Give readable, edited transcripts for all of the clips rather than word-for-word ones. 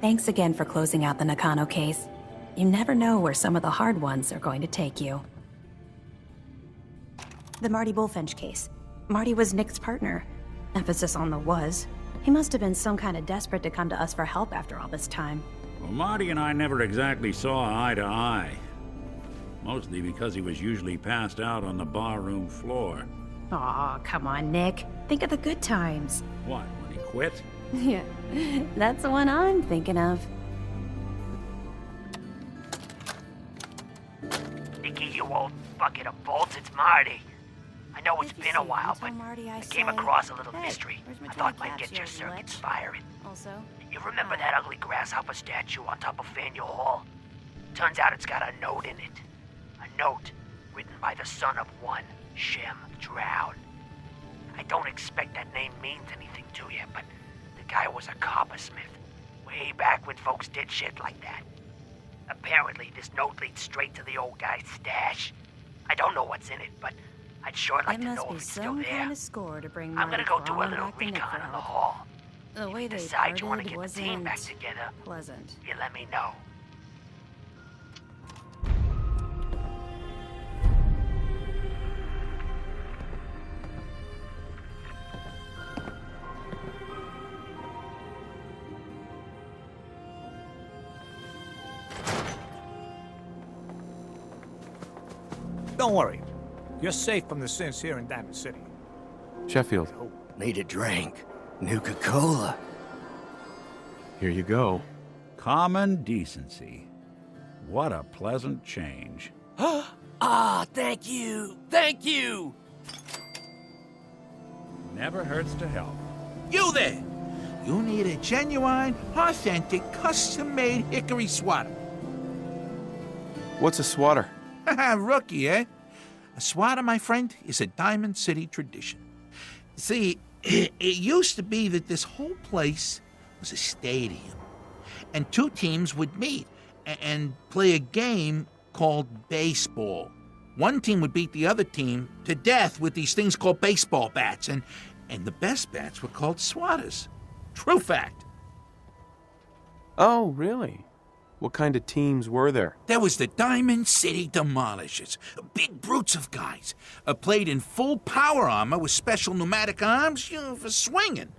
Thanks again for closing out the Nakano case. You never know where some of the hard ones are going to take you. The Marty Bullfinch case. Marty was Nick's partner. Emphasis on the was. He must have been some kind of desperate to come to us for help after all this time. Well, Marty and I never exactly saw eye to eye. Mostly because he was usually passed out on the barroom floor. Aw, come on, Nick. Think of the good times. What, when he quit? Yeah, that's the one I'm thinking of. Nicky, you old bucket of bolts, it's Marty. I know it's been a while, but I came across a little mystery I thought might get your circuits firing. Also, You remember that ugly grasshopper statue on top of Faneuil Hall? Turns out it's got a note in it. A note written by the son of one Shem Drown. I don't expect that name means anything to you, but the guy was a coppersmith, way back when folks did shit like that. Apparently, this note leads straight to the old guy's stash. I don't know what's in it, but I'd sure like to know if it's still there. Kind of score to bring I'm gonna go do a Marty little back to Nick recon for in the help. hall. The way If they you decide you want to parted get the team back together, pleasant. you let me know. Don't worry. You're safe from the sins here in Diamond City. Sheffield, Need a drink. Nuka-Cola. here you go. Common decency. What a pleasant change. Ah, thank you. Thank you. Never hurts to help. You there! You need a genuine, authentic, custom-made hickory swatter. What's a swatter? Haha, rookie, eh? A swatter, my friend, is a Diamond City tradition. See, it used to be that this whole place was a stadium, and two teams would meet and play a game called baseball. One team would beat the other team to death with these things called baseball bats, and the best bats were called swatters. True fact. Oh, really? What kind of teams were there? There was the Diamond City Demolishers, big brutes of guys, played in full power armor with special pneumatic arms, for swinging.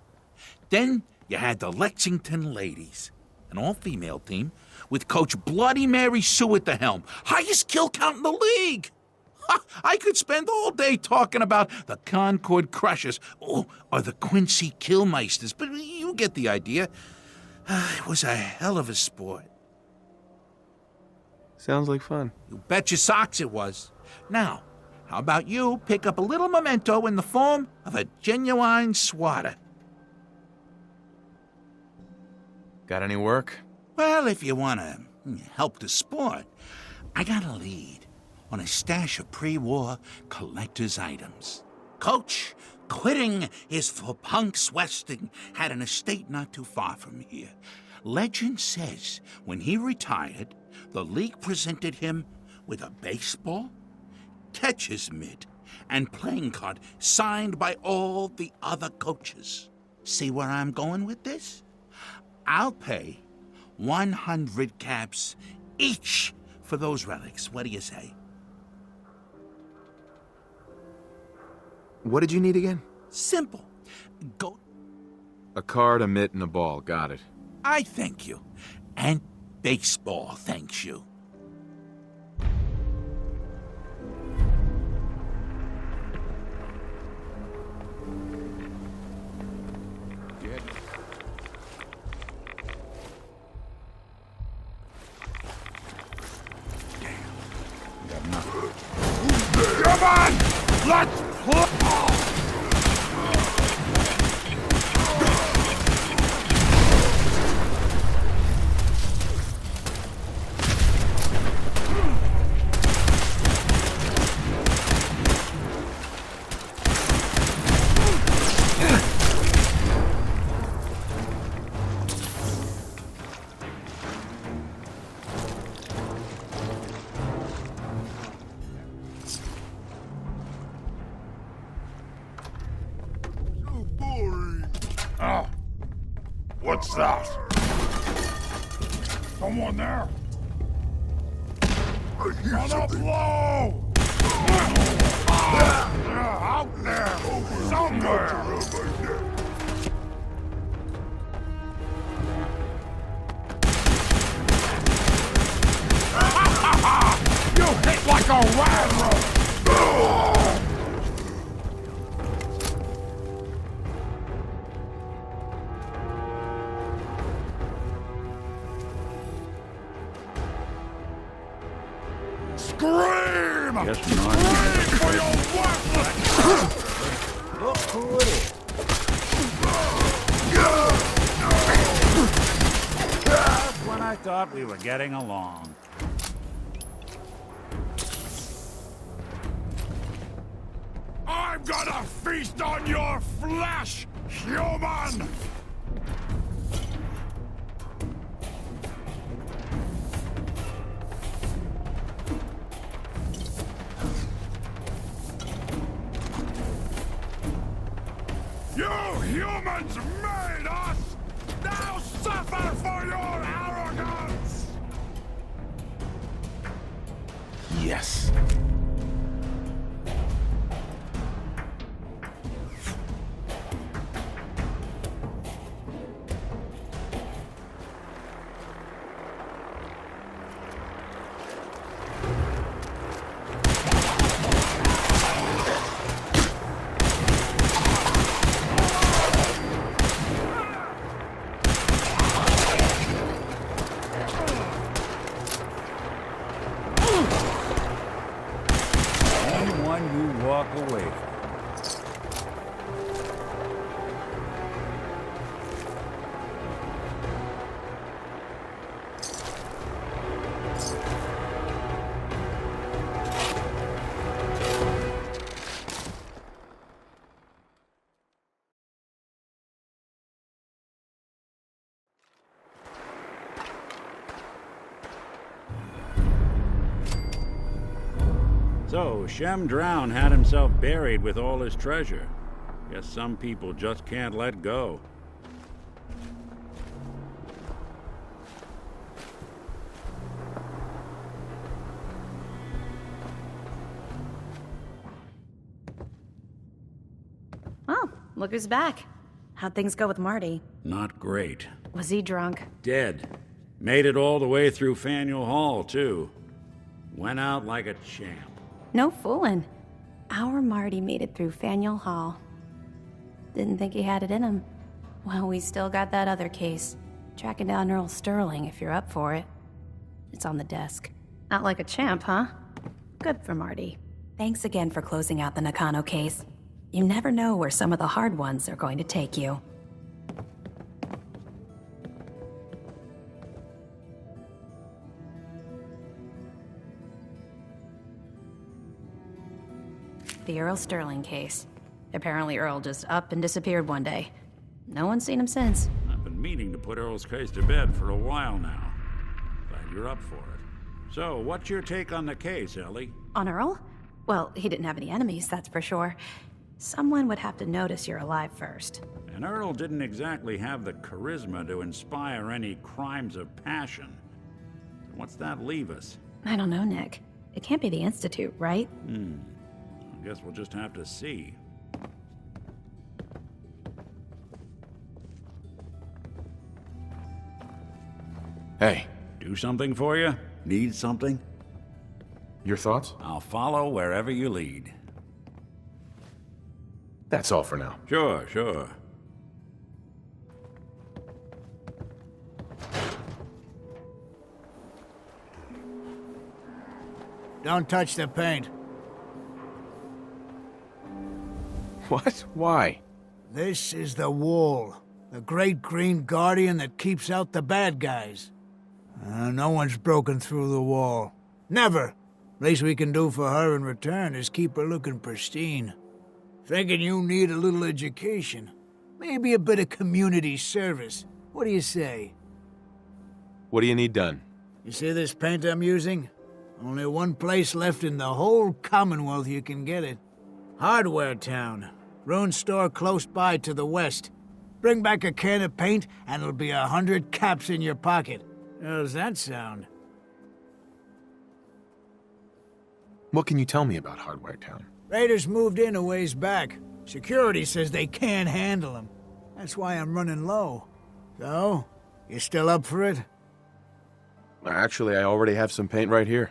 Then you had the Lexington Ladies, an all-female team with Coach Bloody Mary Sue at the helm, highest kill count in the league. I could spend all day talking about the Concord Crushers or the Quincy Killmeisters, but you get the idea. It was a hell of a sport. Sounds like fun. You bet your socks it was. Now, how about you pick up a little memento in the form of a genuine swatter? Got any work? Well, if you want to help the sport, I got a lead on a stash of pre-war collector's items. Coach, quitting his for punks westing, had an estate not too far from here. Legend says when he retired, the league presented him with a baseball, catcher's mitt, and playing card signed by all the other coaches. See where I'm going with this? I'll pay 100 caps each for those relics. What do you say? What did you need again? Simple. Go. A card, a mitt, and a ball. Got it. I thank you. And baseball thanks you. Come on! Let's play! Oh, what's that? Someone there? Run up low! Out there! Somewhere! You hit like a rat! Scream! Yes, Marty. Scream for your worthless! Look who it is. Just when I thought we were getting along. I'm gonna feast on your flesh, human! You humans made us! Now suffer for your arrogance! Yes. Anyone you walk away from. So, Shem Drown had himself buried with all his treasure. Guess some people just can't let go. Oh, look who's back. How'd things go with Marty? Not great. Was he drunk? Dead. Made it all the way through Faneuil Hall, too. Went out like a champ. No fooling. Our Marty made it through Faneuil Hall. Didn't think he had it in him. Well, we still got that other case. Tracking down Earl Sterling, if you're up for it. It's on the desk. Not like a champ, huh? Good for Marty. Thanks again for closing out the Nakano case. You never know where some of the hard ones are going to take you. The Earl Sterling case. Apparently Earl just up and disappeared one day. No one's seen him since. I've been meaning to put Earl's case to bed for a while now. Glad you're up for it. So, what's your take on the case, Ellie? On Earl? Well, he didn't have any enemies, that's for sure. Someone would have to notice you're alive first. And Earl didn't exactly have the charisma to inspire any crimes of passion. What's that leave us? I don't know, Nick. It can't be the Institute, right? I guess we'll just have to see. Hey, Do something for you? Need something? your thoughts? I'll follow wherever you lead. That's all for now. Sure, sure. Don't touch the paint. What? Why? This is the Wall. The great green guardian that keeps out the bad guys. No one's broken through the Wall. Never. Least we can do for her in return is keep her looking pristine. Thinking you need a little education. Maybe a bit of community service. What do you say? What do you need done? You see this paint I'm using? Only one place left in the whole Commonwealth you can get it. Hardware Town. Ruin store close by to the west. Bring back a can of paint and it'll be 100 caps in your pocket. How's that sound? What can you tell me about Hardware Town? Raiders moved in a ways back. Security says they can't handle them. That's why I'm running low. So, you still up for it? Actually, I already have some paint right here.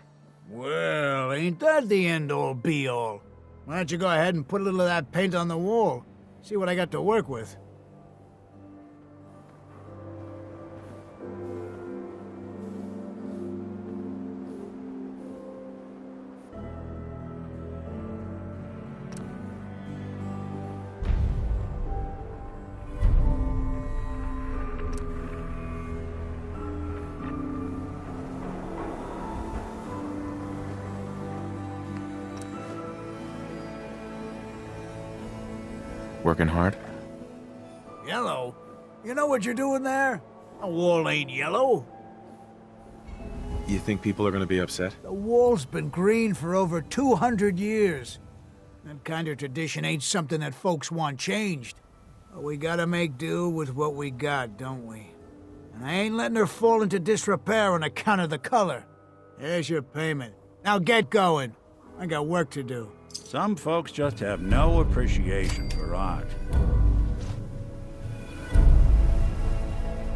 Well, ain't that the end-all be-all? Why don't you go ahead and put a little of that paint on the wall? See what I got to work with. Working hard? Yellow? You know what you're doing there? The wall ain't yellow. You think people are gonna be upset? The wall's been green for over 200 years. That kind of tradition ain't something that folks want changed. But we gotta make do with what we got, don't we? And I ain't letting her fall into disrepair on account of the color. There's your payment. Now get going. I got work to do. Some folks just have no appreciation for art.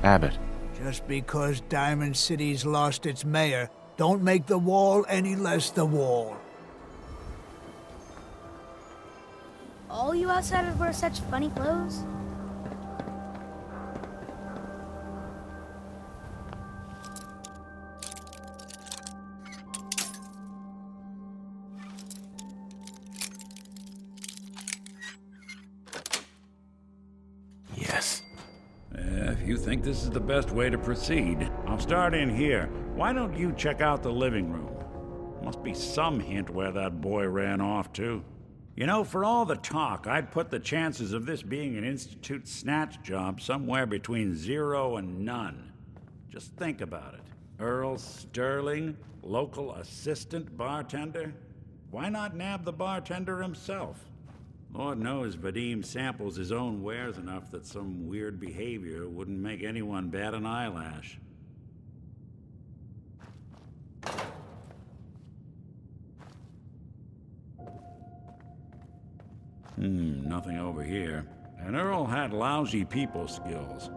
Abbott. Just because Diamond City's lost its mayor, don't make the wall any less the wall. All you outsiders wear such funny clothes? Yes. If you think this is the best way to proceed, I'll start in here. Why don't you check out the living room? Must be some hint where that boy ran off to. You know, for all the talk, I'd put the chances of this being an Institute snatch job somewhere between 0 and none. Just think about it. Earl Sterling, local assistant bartender? Why not nab the bartender himself? Lord knows Vadim samples his own wares enough that some weird behavior wouldn't make anyone bat an eyelash. Nothing over here. And Earl had lousy people skills.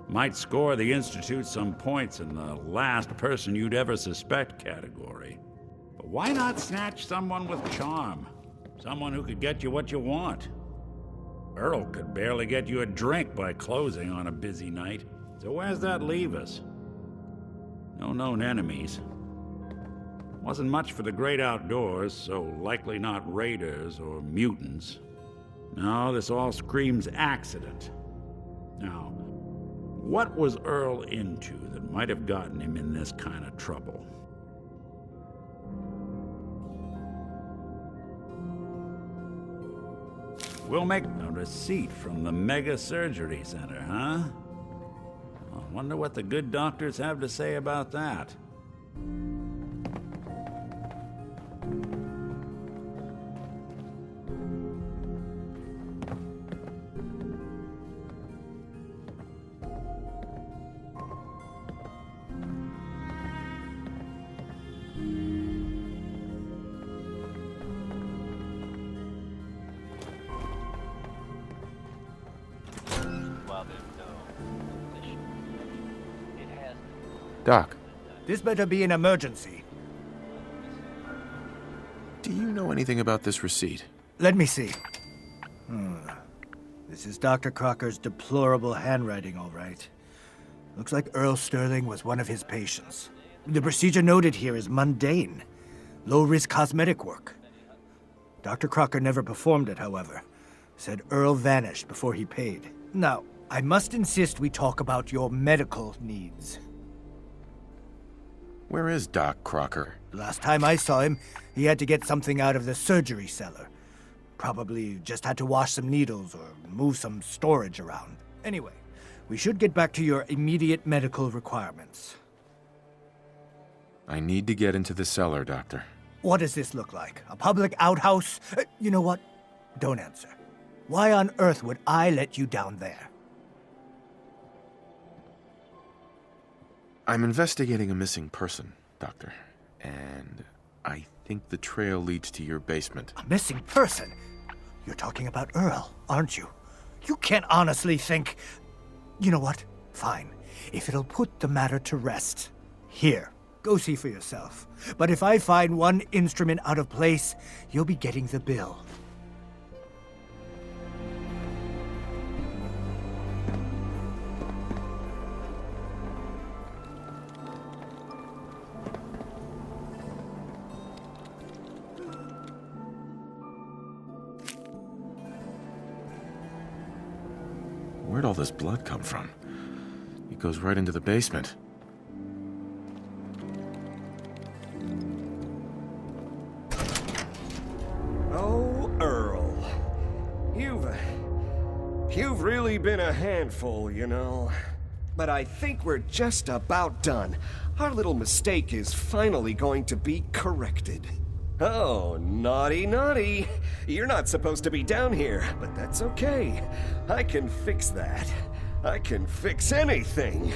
Might score the Institute some points in the last person you'd ever suspect category. But why not snatch someone with charm? Someone who could get you what you want. Earl could barely get you a drink by closing on a busy night. So where's that leave us? No known enemies. Wasn't much for the great outdoors, so likely not raiders or mutants. No, this all screams accident. Now, what was Earl into that might have gotten him in this kind of trouble? We'll make a receipt from the Mega Surgery Center, huh? I wonder what the good doctors have to say about that. Doc, This better be an emergency. do you know anything about this receipt? Let me see. This is Dr. Crocker's deplorable handwriting, all right. Looks like Earl Sterling was one of his patients. The procedure noted here is mundane. Low-risk cosmetic work. Dr. Crocker never performed it, however. Said Earl vanished before he paid. Now, I must insist we talk about your medical needs. Where is Doc Crocker? Last time I saw him, he had to get something out of the surgery cellar. Probably just had to wash some needles or move some storage around. Anyway, we should get back to your immediate medical requirements. I need to get into the cellar, Doctor. What does this look like? A public outhouse? You know what? Don't answer. Why on earth would I let you down there? I'm investigating a missing person, Doctor. And I think the trail leads to your basement. A missing person? You're talking about Earl, aren't you? You can't honestly think... You know what? Fine. If it'll put the matter to rest. Here, go see for yourself. But if I find one instrument out of place, you'll be getting the bill. Where'd all this blood come from? It goes right into the basement. Oh, Earl. You've really been a handful, you know. But I think we're just about done. Our little mistake is finally going to be corrected. Oh, naughty, naughty. You're not supposed to be down here, but that's okay. I can fix that. I can fix anything.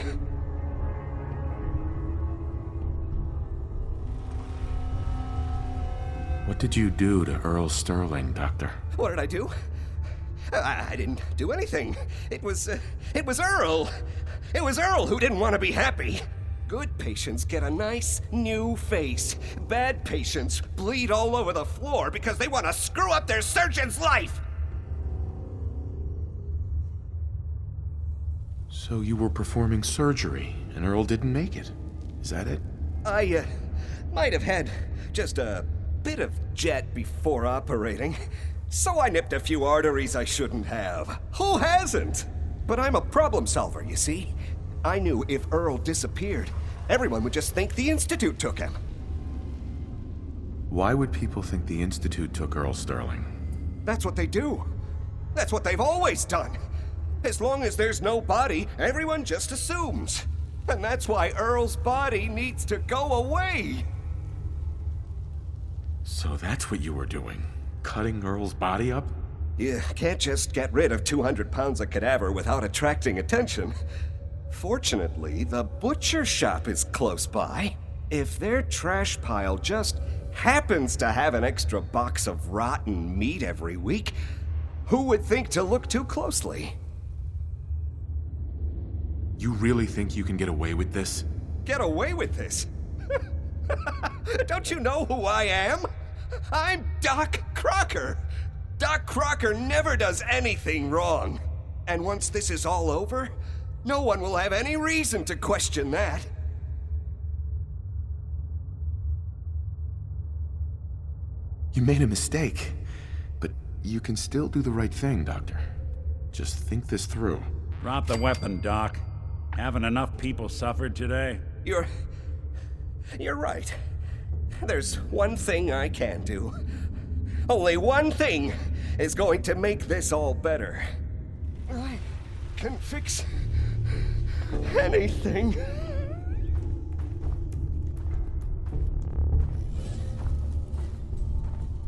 What did you do to Earl Sterling, Doctor? What did I do? I didn't do anything. It was Earl. It was Earl who didn't want to be happy. Good patients get a nice, new face. Bad patients bleed all over the floor because they want to screw up their surgeon's life! So you were performing surgery, and Earl didn't make it. Is that it? I, might have had just a bit of jet before operating. So I nipped a few arteries I shouldn't have. Who hasn't? But I'm a problem solver, you see? I knew if Earl disappeared, everyone would just think the Institute took him. Why would people think the Institute took Earl Sterling? That's what they do. That's what they've always done. As long as there's no body, everyone just assumes. And that's why Earl's body needs to go away. So that's what you were doing? Cutting Earl's body up? You can't just get rid of 200 pounds of cadaver without attracting attention. Fortunately, the butcher shop is close by. If their trash pile just happens to have an extra box of rotten meat every week, who would think to look too closely? You really think you can get away with this? Get away with this? Don't you know who I am? I'm Doc Crocker. Doc Crocker never does anything wrong. And once this is all over, no one will have any reason to question that. You made a mistake, but you can still do the right thing, Doctor. Just think this through. Drop the weapon, Doc. Haven't enough people suffered today? You're right. There's one thing I can do. Only one thing is going to make this all better. I can fix anything.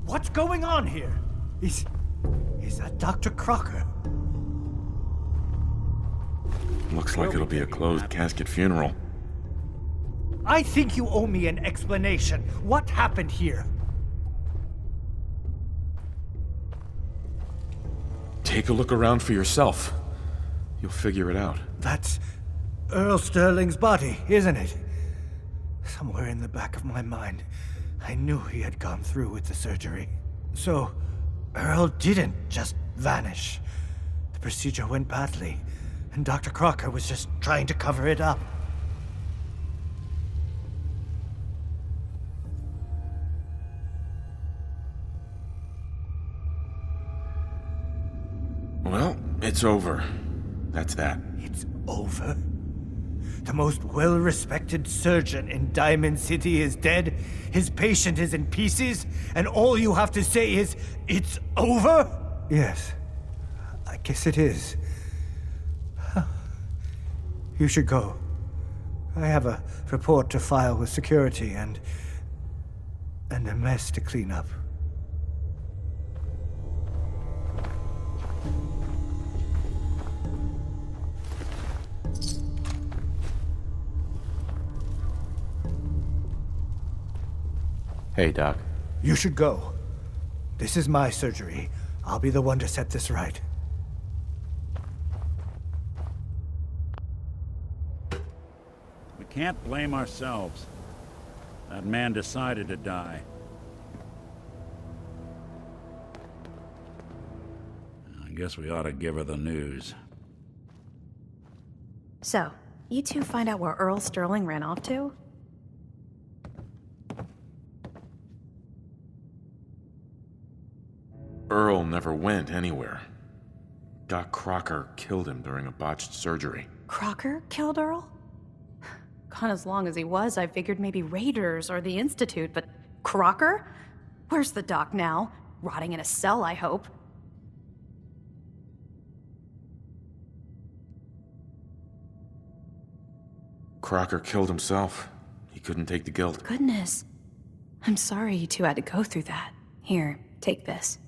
What's going on here? Is that Dr. Crocker? Looks like it'll be a closed casket funeral. I think you owe me an explanation. What happened here? Take a look around for yourself. You'll figure it out. That's Earl Sterling's body, isn't it? Somewhere in the back of my mind, I knew he had gone through with the surgery. So, Earl didn't just vanish. The procedure went badly, and Dr. Crocker was just trying to cover it up. Well, it's over. That's that. It's over? The most well-respected surgeon in Diamond City is dead, his patient is in pieces, and all you have to say is, it's over? Yes, I guess it is. You should go. I have a report to file with security and a mess to clean up. Hey, Doc. You should go. This is my surgery. I'll be the one to set this right. We can't blame ourselves. That man decided to die. I guess we ought to give her the news. So, you two find out where Earl Sterling ran off to? Earl never went anywhere. Doc Crocker killed him during a botched surgery. Crocker killed Earl? Gone as long as he was, I figured maybe Raiders or the Institute, but Crocker? Where's the doc now? Rotting in a cell, I hope. Crocker killed himself. He couldn't take the guilt. Goodness. I'm sorry you two had to go through that. Here, take this.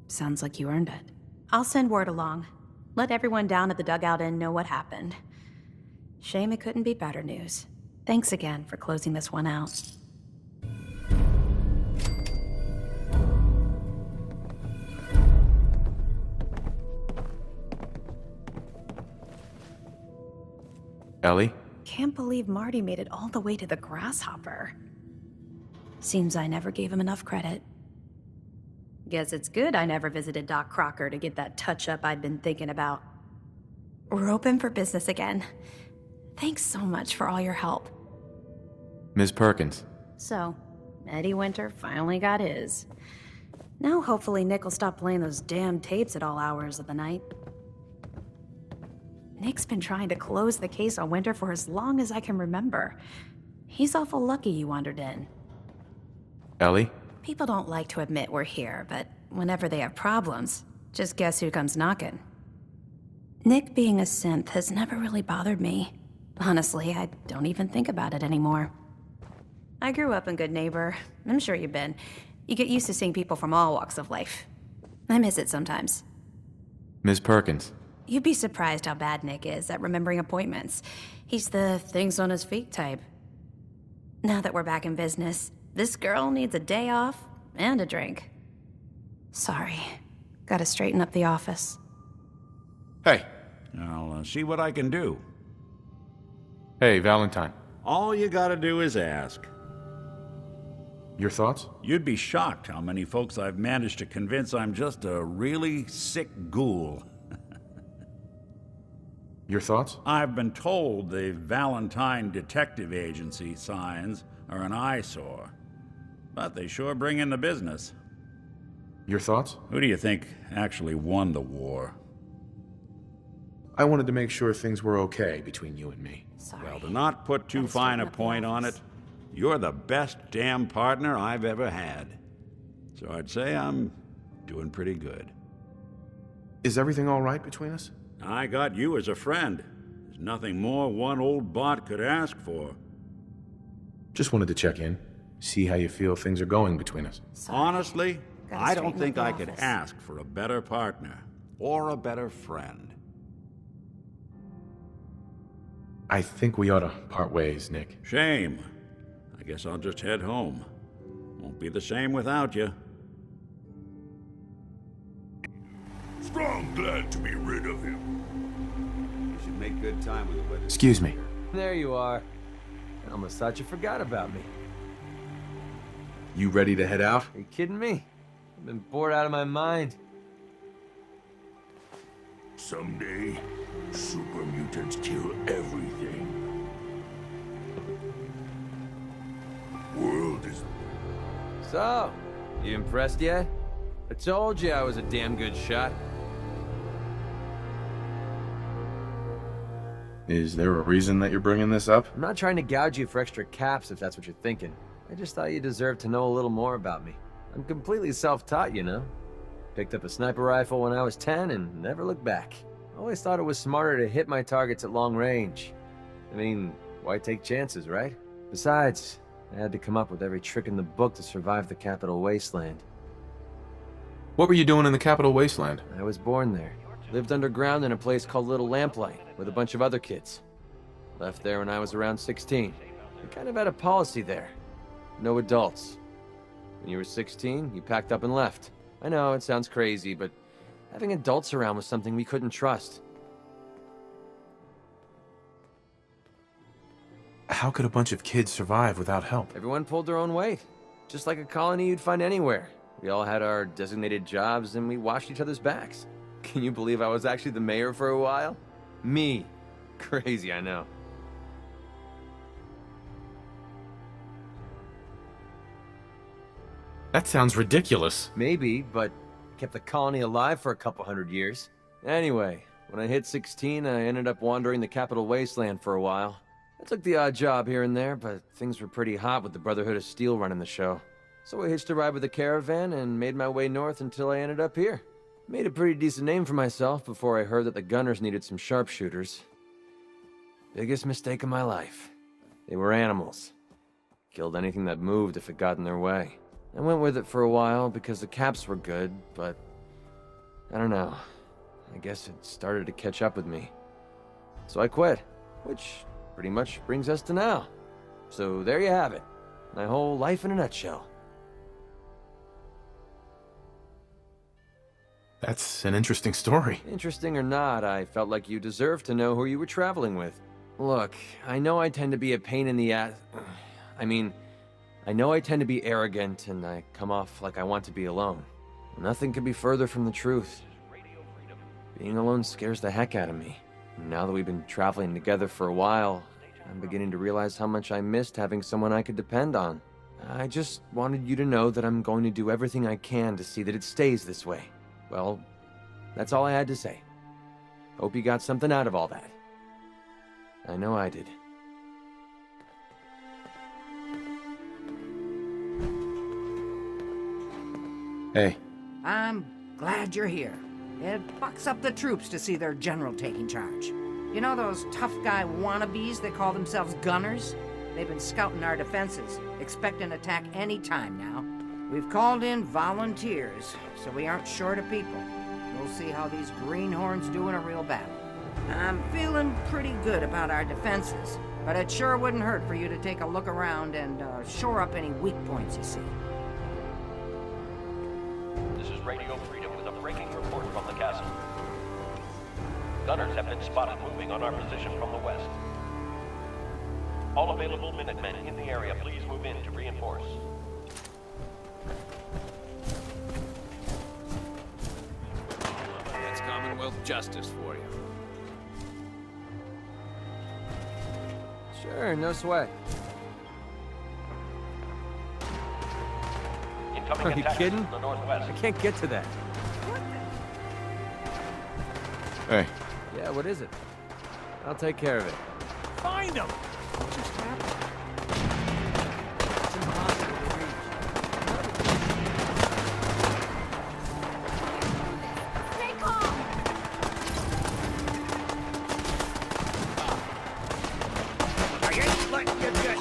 Sounds like you earned it. I'll send word along. Let everyone down at the Dugout Inn know what happened. Shame it couldn't be better news. Thanks again for closing this one out. Ellie? Can't believe Marty made it all the way to the Grasshopper. Seems I never gave him enough credit. Guess it's good I never visited Doc Crocker to get that touch-up I'd been thinking about. We're open for business again. Thanks so much for all your help. Ms. Perkins. So, Eddie Winter finally got his. Now hopefully Nick will stop playing those damn tapes at all hours of the night. Nick's been trying to close the case on Winter for as long as I can remember. He's awful lucky you wandered in. Ellie? People don't like to admit we're here, but whenever they have problems, just guess who comes knocking. Nick being a synth has never really bothered me. Honestly, I don't even think about it anymore. I grew up in Good Neighbor. I'm sure you've been. You get used to seeing people from all walks of life. I miss it sometimes. Ms. Perkins. You'd be surprised how bad Nick is at remembering appointments. He's the things on his feet type. Now that we're back in business, this girl needs a day off and a drink. Sorry. Gotta straighten up the office. Hey. I'll see what I can do. Hey, Valentine. All you gotta do is ask. Your thoughts? You'd be shocked how many folks I've managed to convince I'm just a really sick ghoul. Your thoughts? I've been told the Valentine Detective Agency signs are an eyesore, but they sure bring in the business. Your thoughts? Who do you think actually won the war? I wanted to make sure things were okay between you and me. Sorry. Well, to not put too fine a point on it, you're the best damn partner I've ever had. So I'd say I'm doing pretty good. Is everything all right between us? I got you as a friend. There's nothing more one old bot could ask for. Just wanted to check in, see how you feel things are going between us. Sorry. Honestly, Gotta I don't straighten think up I the could office. ask for a better partner or a better friend. I think we ought to part ways, Nick. Shame. I guess I'll just head home. Won't be the same without you. Strong glad to be rid of him. You should make good time with the weather. Excuse me. There you are. I almost thought you forgot about me. You ready to head out? Are you kidding me? I've been bored out of my mind. Someday, super mutants kill everything. World is... So, you impressed yet? I told you I was a damn good shot. Is there a reason that you're bringing this up? I'm not trying to gouge you for extra caps if that's what you're thinking. I just thought you deserved to know a little more about me. I'm completely self-taught, you know. Picked up a sniper rifle when I was 10 and never looked back. Always thought it was smarter to hit my targets at long range. I mean, why take chances, right? Besides, I had to come up with every trick in the book to survive the Capital Wasteland. What were you doing in the Capital Wasteland? I was born there. Lived underground in a place called Little Lamplight with a bunch of other kids. Left there when I was around 16. We kind of had a policy there. No adults. When you were 16, you packed up and left. I know, it sounds crazy, but having adults around was something we couldn't trust. How could a bunch of kids survive without help? Everyone pulled their own weight. Just like a colony you'd find anywhere. We all had our designated jobs and we watched each other's backs. Can you believe I was actually the mayor for a while? Me. Crazy, I know. That sounds ridiculous. Maybe, but kept the colony alive for a couple hundred years. Anyway, when I hit 16, I ended up wandering the capital wasteland for a while. I took the odd job here and there, but things were pretty hot with the Brotherhood of Steel running the show. So I hitched a ride with a caravan and made my way north until I ended up here. Made a pretty decent name for myself before I heard that the Gunners needed some sharpshooters. Biggest mistake of my life. They were animals. Killed anything that moved if it got in their way. I went with it for a while because the caps were good, but I don't know. I guess it started to catch up with me. So I quit, which pretty much brings us to now. So there you have it. My whole life in a nutshell. That's an interesting story. Interesting or not, I felt like you deserved to know who you were traveling with. Look, I know I tend to be a pain in the ass. I know I tend to be arrogant and I come off like I want to be alone. Nothing could be further from the truth. Being alone scares the heck out of me. Now that we've been traveling together for a while, I'm beginning to realize how much I missed having someone I could depend on. I just wanted you to know that I'm going to do everything I can to see that it stays this way. Well, that's all I had to say. Hope you got something out of all that. I know I did. Hey. I'm glad you're here. It bucks up the troops to see their general taking charge. You know those tough guy wannabes that call themselves gunners? They've been scouting our defenses, expect an attack any time now. We've called in volunteers, so we aren't short of people. We'll see how these greenhorns do in a real battle. I'm feeling pretty good about our defenses, but it sure wouldn't hurt for you to take a look around and shore up any weak points you see. This is Radio Freedom with a breaking report from the castle. Gunners have been spotted moving on our position from the west. All available Minutemen in the area, please move in to reinforce. That's Commonwealth justice for you. Sure, no sweat. Are you kidding? I can't get to that. Hey. Yeah, what is it? I'll take care of it. Find him! What just happened? It's impossible to reach. Stay calm! I ain't letting you get...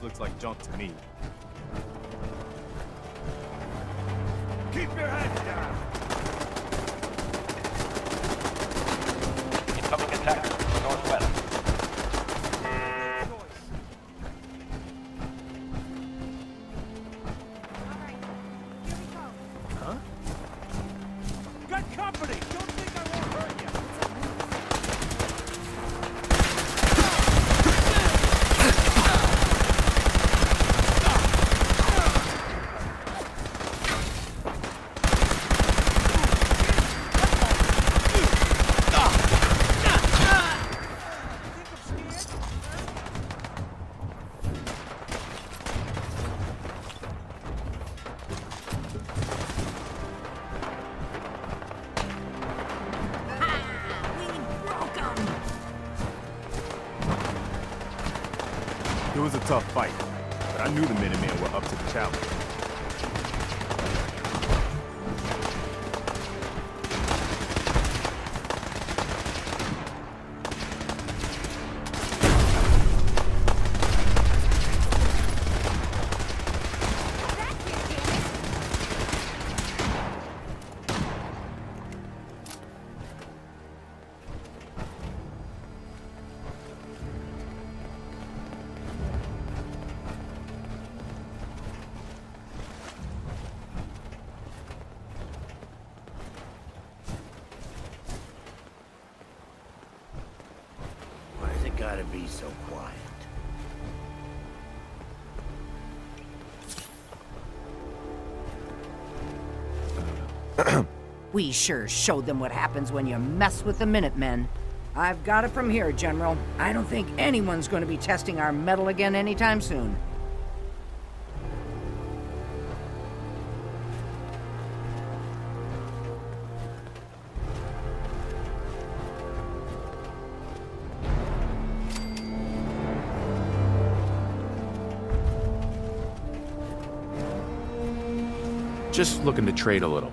Looks like junk to me. Keep your head down! Incoming attack from the northwest. It was a tough fight, but I knew the Minutemen were up to the challenge. Why's it gotta be so quiet? We sure showed them what happens when you mess with the Minutemen. I've got it from here, General. I don't think anyone's going to be testing our metal again anytime soon. Just looking to trade a little.